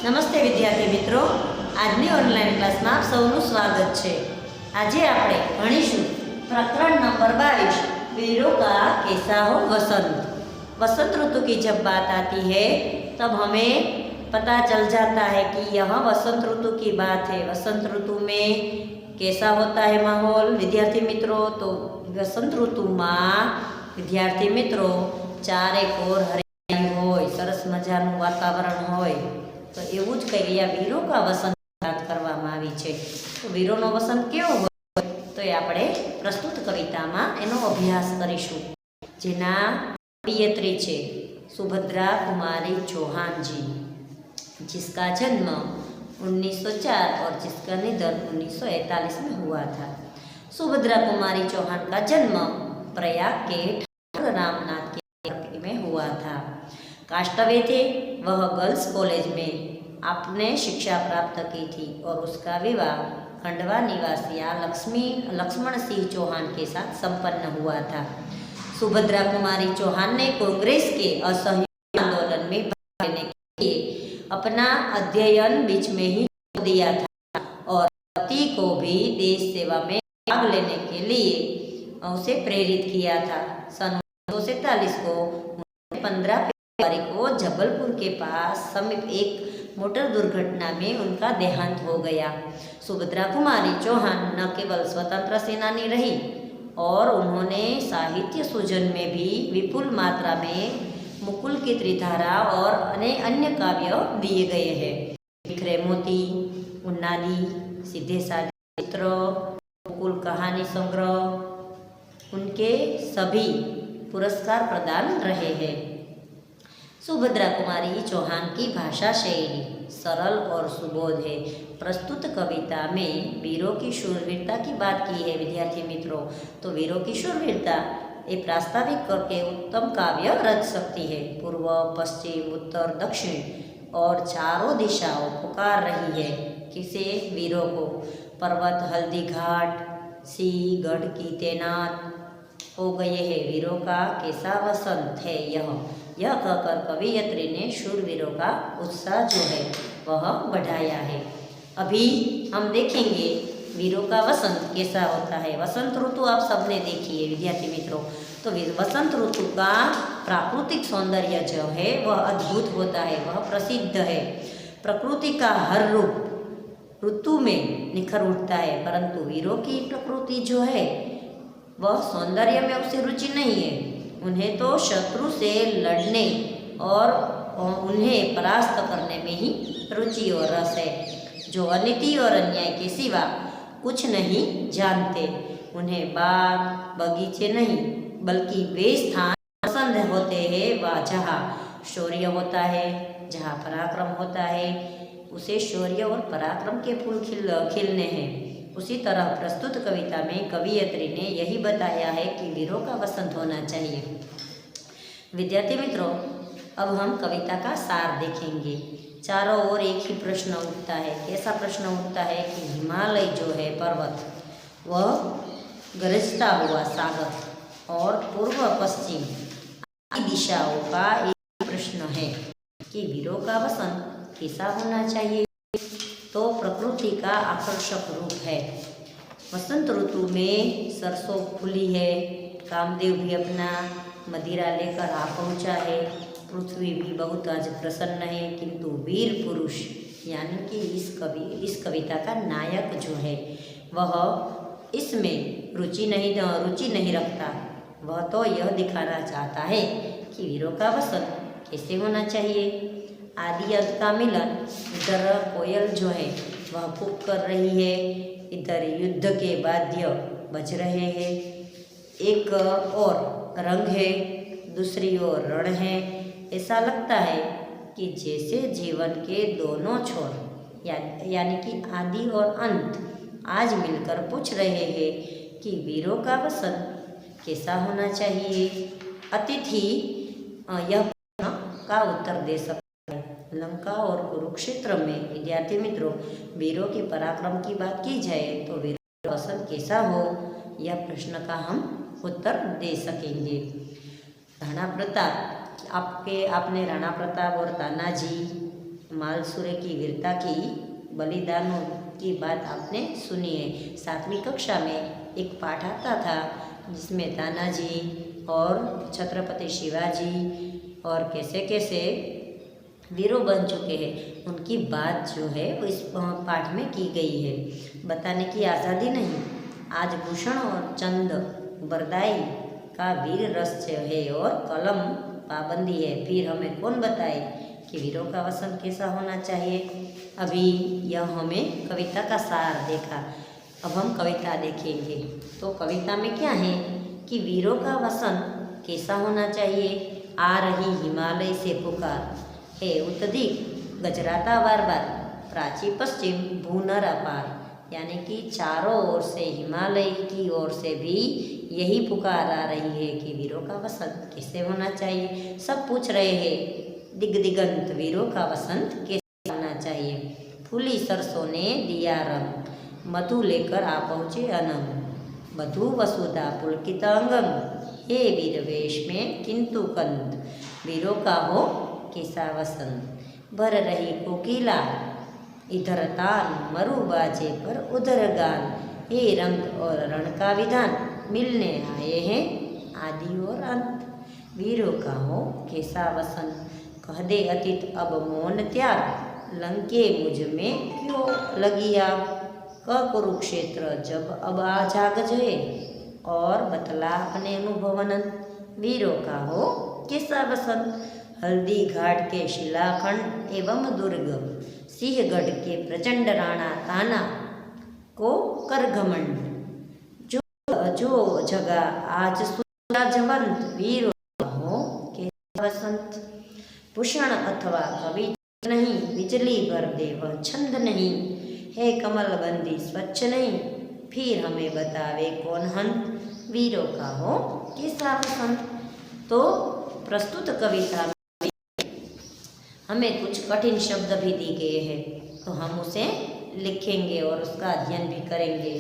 નમસ્તે વિદ્યાર્થી મિત્રો, આજની ઓનલાઈન ક્લાસમાં આપ સૌનું સ્વાગત છે। આજે આપણે ભણીશું પ્રકરણ नंबर 22 वीरों का कैसा हो वसंत। वसंत ऋतु की जब बात आती है तब हमें पता चल जाता है कि यह वसंत ऋतु की बात है। वसंत ऋतु में कैसा होता है माहौल विद्यार्थी मित्रों? तो वसंत ऋतु में विद्यार्थी मित्रों चारे कोर हरियाळी होय, सरस मजानुं वातावरण होय। तो एवं ज कई वीरों का वसंत बात करवामां आवी छे। तो वीरों वसंत केवो होय तो आपणे प्रस्तुत कविता में एनो अभ्यास करीशुं। जेना कवयित्री छे सुभद्रा कुमारी चौहान जी, जिसका जन्म 1904 और जिसका निधन 1941 में हुआ था। सुभद्रा कुमारी चौहान का जन्म प्रयाग के ठाकुर रामनाथ के में हुआ था। काष्टवे थे, वह गर्ल्स कॉलेज में आपने शिक्षा प्राप्त की थी और उसका विवाह खंडवा निवासिया लक्ष्मण सिंह चौहान के साथ संपन्न हुआ था। सुभद्रा कुमारी चौहान ने कांग्रेस के असहयोग आंदोलन में भाग लेने के लिए अपना अध्ययन बीच में ही छोड़ दिया था और पति को भी देश सेवा में भाग लेने के लिए उसे प्रेरित किया था। सन 1947 को 15 फरवरी को जबलपुर के पास समीप एक मोटर दुर्घटना में उनका देहांत हो गया। सुभद्रा कुमारी चौहान न केवल स्वतंत्र सेनानी रही और उन्होंने साहित्य सृजन में भी विपुल मात्रा में मुकुल की त्रिधारा और अन्य काव्य दिए गए हैं। बिखरे मोती, उन्नादी, सीधे साधे चित्र, मुकुल कहानी संग्रह, उनके सभी पुरस्कार प्रदान रहे हैं। सुभद्रा कुमारी चौहान की भाषा शैली सरल और सुबोध है। प्रस्तुत कविता में वीरों की शूरवीरता की बात की है विद्यार्थी मित्रों। तो वीरों की शूरवीरता ये प्रास्ताविक करके उत्तम काव्य रच सकती है। पूर्व, पश्चिम, उत्तर, दक्षिण और चारों दिशाओं पुकार रही है किसे? वीरों को। पर्वत हल्दी घाट सी गढ़ की तैनात हो गए हैं, वीरों का कैसा वसंत है यह कहकर कवयित्री ने शूरवीरों का उत्साह जो है वह बढ़ाया है। अभी हम देखेंगे वीरों का वसंत कैसा होता है। वसंत ऋतु आप सबने देखी है विद्यार्थी मित्रों। तो वसंत ऋतु का प्राकृतिक सौंदर्य जो है वह अद्भुत होता है, वह प्रसिद्ध है। प्रकृति का हर रूप ऋतु में निखर उठता है, परंतु वीरों की प्रकृति जो है वह सौंदर्य में उसे रुचि नहीं है। उन्हें तो शत्रु से लड़ने और उन्हें परास्त करने में ही रुचि और रस है, जो अनीति और अन्याय के सिवा कुछ नहीं जानते। उन्हें बाग बगीचे नहीं बल्कि वे स्थान पसंद होते हैं वह जहाँ शौर्य होता है, जहाँ पराक्रम होता है, उसे शौर्य और पराक्रम के फूल खिलने हैं। उसी तरह प्रस्तुत कविता में कवयित्री ने यही बताया है कि वीरों का वसंत होना चाहिए। विद्यार्थी मित्रों, अब हम कविता का सार देखेंगे। चारों ओर एक ही प्रश्न उठता है। कैसा प्रश्न उठता है कि हिमालय जो है पर्वत वह गरजता हुआ सागर और पूर्व पश्चिम दिशाओं का एक प्रश्न है कि वीरों का वसंत कैसा होना चाहिए। तो प्रकृति का आकर्षक रूप है। वसंत ऋतु में सरसों फूली है, कामदेव भी अपना मदिरा लेकर आ पहुँचा है, पृथ्वी भी बहुत आज प्रसन्न है, किंतु वीर पुरुष यानी कि इस कविता का नायक जो है वह इसमें रुचि नहीं रखता। वह तो यह दिखाना चाहता है कि वीरों का वसंत कैसे होना चाहिए। आदि अंत का मिलन। इधर कोयल जो है वह कूक कर रही है, इधर युद्ध के वाद्य बज रहे हैं। एक और रंग है, दूसरी ओर रण है। ऐसा लगता है कि जैसे जीवन के दोनों छोर यानी कि आदि और अंत आज मिलकर पूछ रहे हैं कि वीरों का वसंत कैसा होना चाहिए। अतिथि यह प्रश्न का उत्तर दे सकते। लंका और कुरुक्षेत्र में विद्यार्थी मित्रों वीरों के पराक्रम की बात की जाए तो वीरों का वसंत कैसा हो, यह प्रश्न का हम उत्तर दे सकेंगे। राणा प्रताप आपने राणा प्रताप और तानाजी मालसूरे की वीरता की, बलिदानों की बात आपने सुनी है। 7वीं कक्षा में एक पाठ आता था जिसमें तानाजी और छत्रपति शिवाजी और कैसे कैसे वीरों बन चुके हैं उनकी बात जो है वो इस पाठ में की गई है। बताने की आज़ादी नहीं, आज भूषण और चंद बरदाई का वीर रस जो है और कलम पाबंदी है, फिर हमें कौन बताए कि वीरों का वसन कैसा होना चाहिए। अभी यह हमें कविता का सार देखा, अब हम कविता देखेंगे। तो कविता में क्या है कि वीरों का वसन कैसा होना चाहिए। आ रही हिमालय से पुकार है उत्दिक गजराता बार बार, प्राची पश्चिम भूनर अपार, यानी कि चारों ओर से हिमालय की ओर से भी यही पुकार आ रही है कि वीरों का वसंत कैसे होना चाहिए। सब पूछ रहे हैं दिग्दिगंत वीरों का वसंत कैसे होना चाहिए। फूली सरसों ने दिया रंग, मधु लेकर आ पहुँचे अनंग, मधु वसुधा पुलकित अंगम, हे वीर वेश में किंतु कंत, वीरों का हो कैसा वसंत। भर रही कोकिला इधर तान, मरु बाजे पर उधर गान, हे रंग और रण का विधान, मिलने आए हैं आदि और अंत, वीरों का हो कैसा वसंत। कह दे अतीत अब मौन त्याग, लंके मुझ में क्यों लगी आग, क कुरुक्षेत्र जब अब आ जाग जाए, और बतला अपने अनुभवनन, वीरों का हो कैसा वसंत। हल्दी घाट के शिलाखंड एवं दुर्ग, सिंहगढ़ के प्रचंड राणा ताना को कर घमंड, जो जगह आज सूरजवंत, वीरों का हो कैसा वसंत। भूषण अथवा कवि नहीं, बिजली भर दे वह छंद नहीं, है कमल बंदी स्वच्छ नहीं, फिर हमें बतावे कौन हंत, वीरों का हो कैसा वसंत। तो प्रस्तुत कविता में हमें कुछ कठिन शब्द भी दिए गए हैं, तो हम उसे लिखेंगे और उसका अध्ययन भी करेंगे।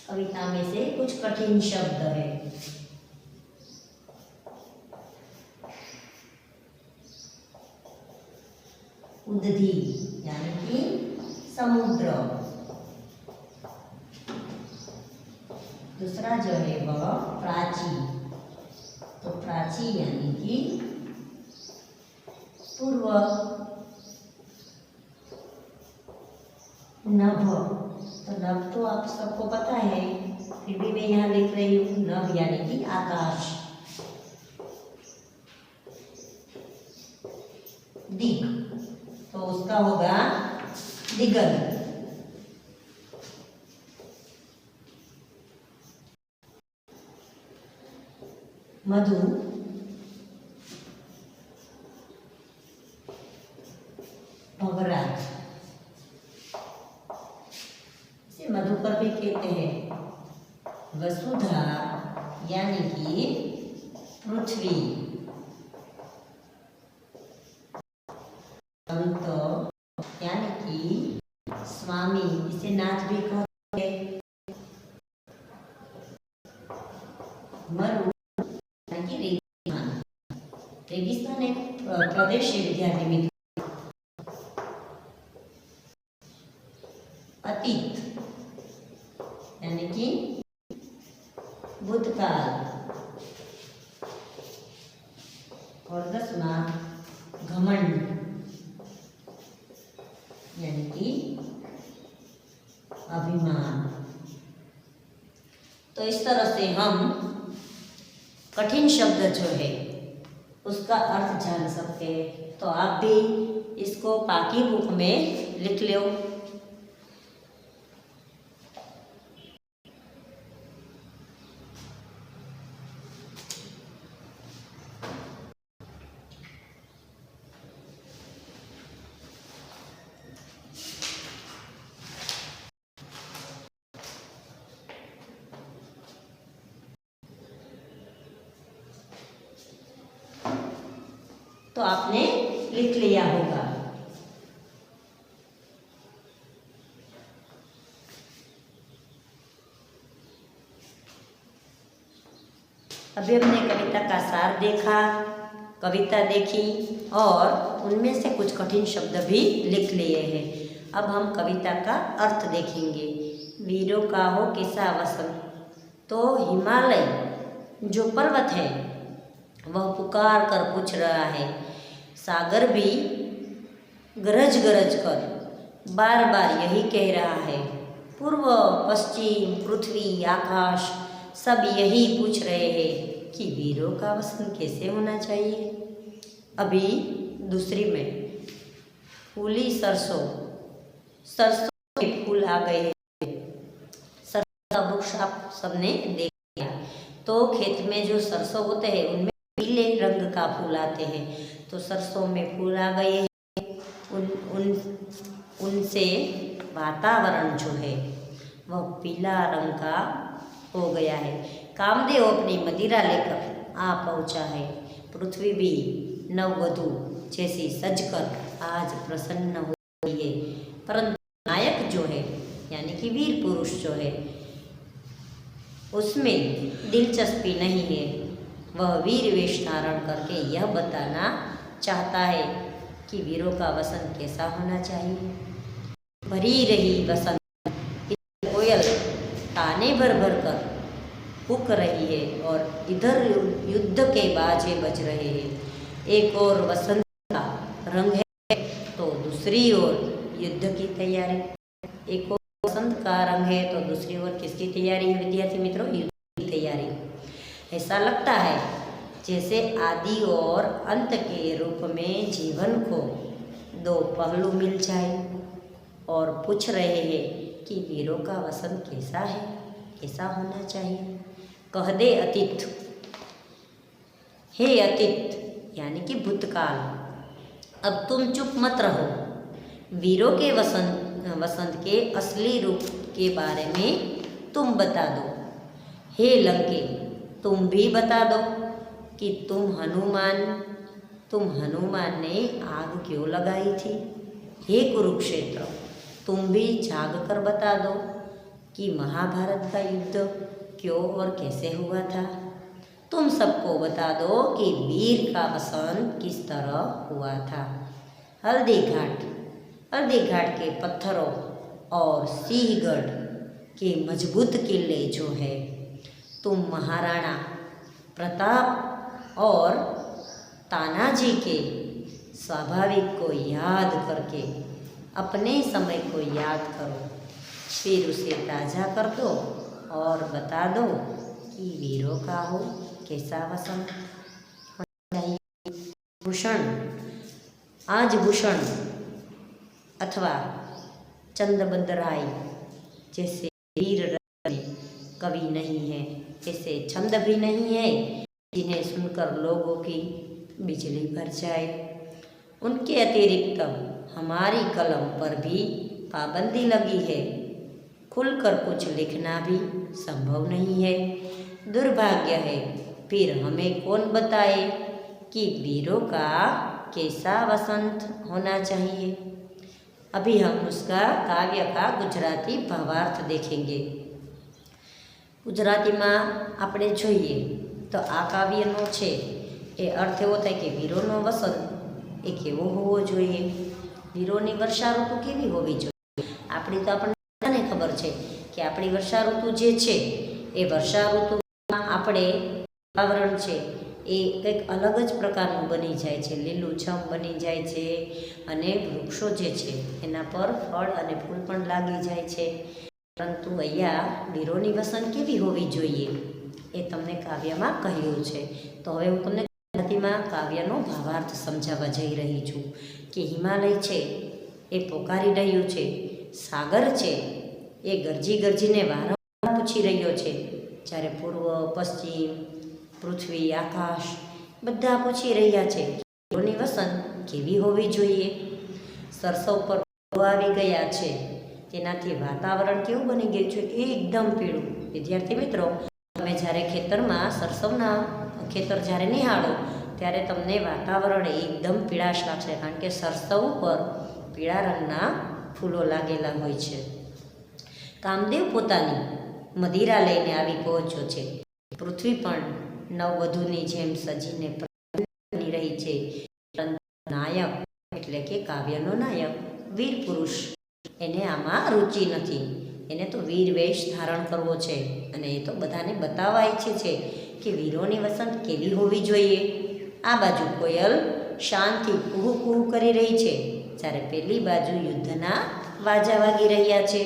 कविता में से कुछ कठिन शब्द है। उदधि यानी कि समुद्र, दूसरा जो है वह प्राची, तो प्राची यानी कि पूर्व। नभ, तो नभ तो आप सबको पता है, फिर भी मैं यहाँ लिख रही हूँ, नभ यानी कि आकाश। दिग, तो उसका होगा दिगंत। मधु, भंवरा, इसे मधुकर भी कहते हैं। वसुधा यानी कि पृथ्वी, अंत यानी कि स्वामी, इसे नाथ भी कहते हैं। मरु यानी कि रेगिस्तान, रेगिस्तान एक प्रदेश है विद्यार्थी मित्र। अतीत यानी कि भूतकाल, और 10वां घमंड यानी कि अभिमान। तो इस तरह से हम कठिन शब्द जो है उसका अर्थ जान सकते हैं। तो आप भी इसको पाकी बुक में लिख लो। तो आपने लिख लिया होगा। अभी हमने कविता का सार देखा, कविता देखी और उनमें से कुछ कठिन शब्द भी लिख लिए हैं। अब हम कविता का अर्थ देखेंगे। वीरों का हो कैसा वसंत, तो हिमालय जो पर्वत है वह पुकार कर पूछ रहा है, सागर भी गरज गरज कर बार बार यही कह रहा है, पूर्व पश्चिम पृथ्वी आकाश सब यही पूछ रहे हैं कि वीरों का वसंत कैसे होना चाहिए। अभी दूसरी में, फूली सरसों, सरसों के फूल आ गए हैं। सरसों का वृक्ष आप सबने देख लिया, तो खेत में जो सरसों होते हैं उनमें पीले रंग का फूल आते हैं, तो सरसों में फूल आ गए हैं। उनसे वातावरण जो है वह पीला रंग का हो गया है। कामदेव अपनी मदिरा लेकर आ पहुँचा है। पृथ्वी भी नववधु जैसी सजकर आज प्रसन्न हो रही है। परंतु नायक जो है यानी कि वीर पुरुष जो है उसमें दिलचस्पी नहीं है। वह वीर वेश धारण करके यह बताना चाहता है कि वीरों का वसंत कैसा होना चाहिए। भरी रही वसंत, कोयल ताने भर भर कर कूक रही है और इधर युद्ध के बाजे बज रहे हैं। एक और वसंत का रंग है तो दूसरी ओर युद्ध की तैयारी। एक और वसंत का रंग है तो दूसरी ओर किसकी तैयारी है विद्यार्थी मित्रों? युद्ध की तैयारी। ऐसा लगता है जैसे आदि और अंत के रूप में जीवन को दो पहलू मिल जाए और पूछ रहे हैं कि वीरों का वसंत कैसा है, कैसा होना चाहिए। कह दे अतीत, हे अतीत यानी कि भूतकाल, अब तुम चुप मत रहो। वीरों के वसंत के असली रूप के बारे में तुम बता दो। हे लंके, तुम भी बता दो कि तुम हनुमान ने आग क्यों लगाई थी। हे कुरुक्षेत्र, तुम भी जाग कर बता दो कि महाभारत का युद्ध क्यों और कैसे हुआ था। तुम सबको बता दो कि वीर का वसंत किस तरह हुआ था। हल्दी घाट के पत्थरों और सिंहगढ़ के मजबूत किले जो है, तुम महाराणा प्रताप और तानाजी के स्वाभाविक को याद करके अपने समय को याद करो, फिर उसे ताज़ा कर दो और बता दो कि वीरों का हो कैसा वसंत होना चाहिए। भूषण अथवा चंदबदराय जैसे वीर कवि नहीं है, ऐसे छंद भी नहीं है जिन्हें सुनकर लोगों की बिजली भर जाए। उनके अतिरिक्त हमारी कलम पर भी पाबंदी लगी है, खुलकर कुछ लिखना भी संभव नहीं है। दुर्भाग्य है, फिर हमें कौन बताए कि वीरों का कैसा वसंत होना चाहिए। अभी हम उसका काव्य का गुजराती भावार्थ देखेंगे। ગુજરાતીમાં આપણે જોઈએ તો આ કાવ્યનો છે એ અર્થ એવો થાય કે વીરોનો વસંત એ કેવો હોવો જોઈએ, વીરોની વર્ષા ઋતુ કેવી હોવી જોઈએ। આપણી તો આપણને ખબર છે કે આપણી વર્ષા ઋતુ જે છે એ વર્ષા ઋતુમાં આપણે વાતાવરણ છે એ કંઈક અલગ જ પ્રકારનું બની જાય છે, લીલુંછમ બની જાય છે અને વૃક્ષો જે છે એના પર ફળ અને ફૂલ પણ લાગી જાય છે। પરંતુ અહીંયા વીરોની વસંત કેવી હોવી જોઈએ એ તમને કાવ્યમાં કહ્યું છે। તો હવે હું તમને ગુજરાતીમાં કાવ્યનો ભાવાર્થ સમજાવવા જઈ રહી છું કે હિમાલય છે એ પોકારી રહ્યું છે, સાગર છે એ ગરજીને વારંવાર પૂછી રહ્યો છે, જ્યારે પૂર્વ પશ્ચિમ પૃથ્વી આકાશ બધા પૂછી રહ્યા છે વીરોની વસંત કેવી હોવી જોઈએ। સરસવ પર આવી ગયા છે, તેનાથી વાતાવરણ કેવું બની ગયું છે એકદમ પીળું। વિદ્યાર્થી મિત્રો, તમે જ્યારે ખેતરમાં સરસવના ખેતર જ્યારે નિહાળો ત્યારે તમને વાતાવરણ એકદમ પીળાશ લાગશે, કારણ કે સરસવ ઉપર પીળા રંગના ફૂલો લાગેલા હોય છે। કામદેવ પોતાની મદિરા લઈને આવી પહોંચ્યો છે। પૃથ્વી પણ નવવધુની જેમ સજીને બની રહી છે. નાયક એટલે કે કાવ્યનો નાયક વીર પુરુષ, એને આમાં રુચિ નથી. એને તો વીર વેશ ધારણ કરવો છે અને એ તો બધાને બતાવવા ઈચ્છે છે કે વીરોની વસંત કેવી હોવી જોઈએ. આ બાજુ કોયલ શાંતિથી કુહુ કુહુ કરી રહી છે, જ્યારે પેલી બાજુ યુદ્ધના વાજા વાગી રહ્યા છે.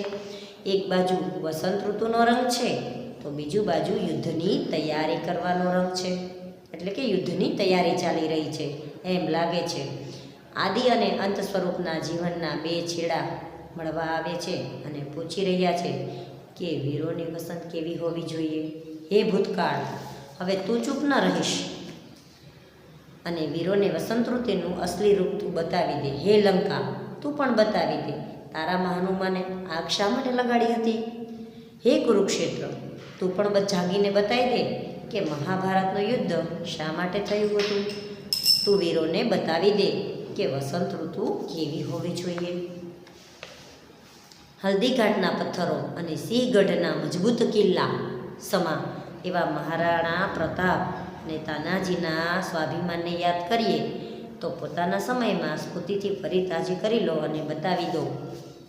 એક બાજુ વસંત ઋતુનો રંગ છે તો બીજું બાજુ યુદ્ધની તૈયારી કરવાનો રંગ છે, એટલે કે યુદ્ધની તૈયારી ચાલી રહી છે એમ લાગે છે. આદિ અને અંત સ્વરૂપના જીવનના બે છેડા મળવા આવે છે અને પૂછી રહ્યા છે કે વીરોની વસંત કેવી હોવી જોઈએ. હે ભૂતકાળ, હવે તું ચૂપ ન રહીશ અને વીરોને વસંત ઋતુનું અસલી રૂપ તું બતાવી દે. હે લંકા, તું પણ બતાવી દે, તારામાં હનુમાને આગ શા માટે લગાડી હતી. હે કુરુક્ષેત્ર, તું પણ જાગીને બતાવી દે કે મહાભારતનું યુદ્ધ શા માટે થયું હતું. તું વીરોને બતાવી દે કે વસંત ઋતુ કેવી હોવી જોઈએ. હલ્દીઘાટના પથ્થરો અને સિંહગઢના મજબૂત કિલ્લા સમા એવા મહારાણા પ્રતાપ અને તાનાજીના સ્વાભિમાનને યાદ કરીએ તો પોતાના સમયમાં સ્ફૂર્તિથી ફરી તાજી કરી લો અને બતાવી દો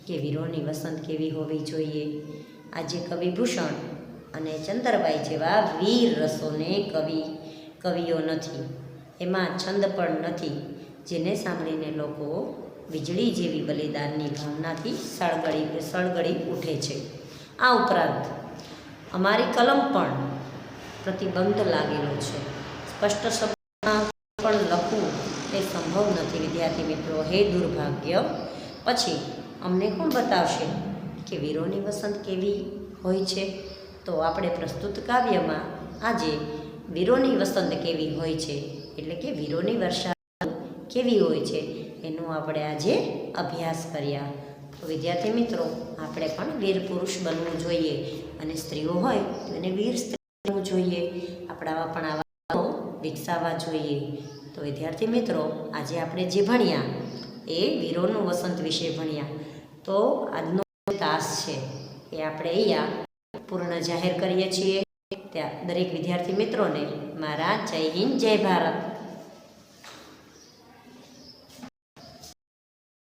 કે વીરોની વસંત કેવી હોવી જોઈએ. આજે કવિભૂષણ અને ચંદ્રબાઈ જેવા વીર રસોને કવિઓ નથી, એમાં છંદ પણ નથી, જેને સાંભળીને લોકો વીજળી જેવી બલિદાનની ભાવનાથી સળગળી ઉઠે છે. આ ઉપરાંત અમારી કલમ પણ પ્રતિબંધ લાગેલો છે. સ્પષ્ટ શબ્દમાં પણ લખવું એ સંભવ નથી વિદ્યાર્થી મિત્રો. હે દુર્ભાગ્ય, પછી અમને કોણ બતાવશે કે વીરોની વસંત કેવી હોય છે. તો આપણે પ્રસ્તુત કાવ્યમાં આજે વીરોની વસંત કેવી હોય છે, એટલે કે વીરોની વર્ષા કેવી હોય છે એનું આપણે આજે અભ્યાસ કર્યા. તો વિદ્યાર્થી મિત્રો, આપણે પણ વીર પુરુષ બનવું જોઈએ અને સ્ત્રીઓ હોય તો એને વીર સ્ત્રી બનવું જોઈએ. આપણામાં પણ આવા વિકસાવવા જોઈએ. તો વિદ્યાર્થી મિત્રો, આજે આપણે જે ભણ્યા એ વીરોનું વસંત વિશે ભણ્યા. તો આજનો તાસ છે એ આપણે અહીંયા પૂર્ણ જાહેર કરીએ છીએ. ત્યાં દરેક વિદ્યાર્થી મિત્રોને મારા જય હિન્દ, જય ભારત.